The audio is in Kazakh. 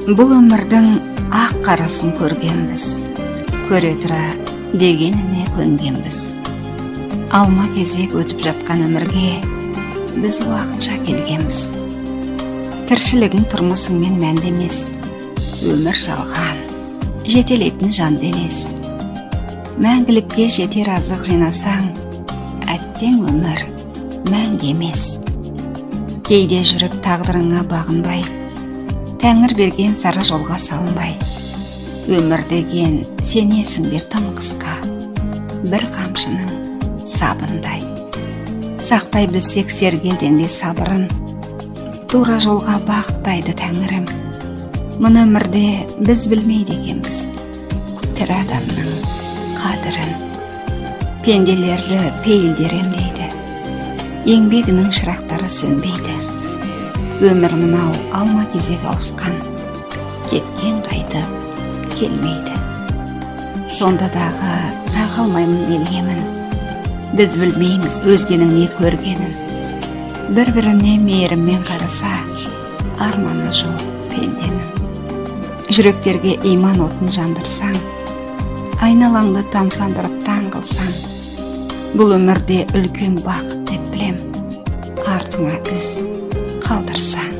Бұл өмірдің ақ қарасын көргенбіз, көре тұра дегеніне көнгенбіз. Алма кезек өтіп жатқан өмірге біз уақытша келгенбіз. Тіршілігің тұрмысыңмен мәнді емес, өмір жалған, жетелейтін жанды елес. Мәңгілікке жетер азық жинасаң, әттең өмір мәңгі емес. Кейде жүріп тағдырыңа бағынбай, Тәңір берген сары жолға салынбай. Өмір деген сенесің бе тым қысқа, бір қамшының сабындай. Сақтай білсек сергелден де сабырын, тура жолға бағыттайды Тәңірім. Мұны өмірде біз білмейді екенбіз, тірі адамның қадірін. Пенделерлі пейілдер емдейді, еңбегінің шырақтары сөнбейді. Өмір мынау алма кезек ауысқан, кеткен қайты келмейді. Сонда дағы таға алмаймын елгемін, біз білмейміз өзгенің не көргенін. Бір-біріне мейіріммен қараса, арманы жоқ пенденің. Жүректерге иман отын жандырсаң, айналаңды тамсандырып таң қылсаң, бұл өмірде үлкен бақыт деп білем, артыңа із қалдырсаң.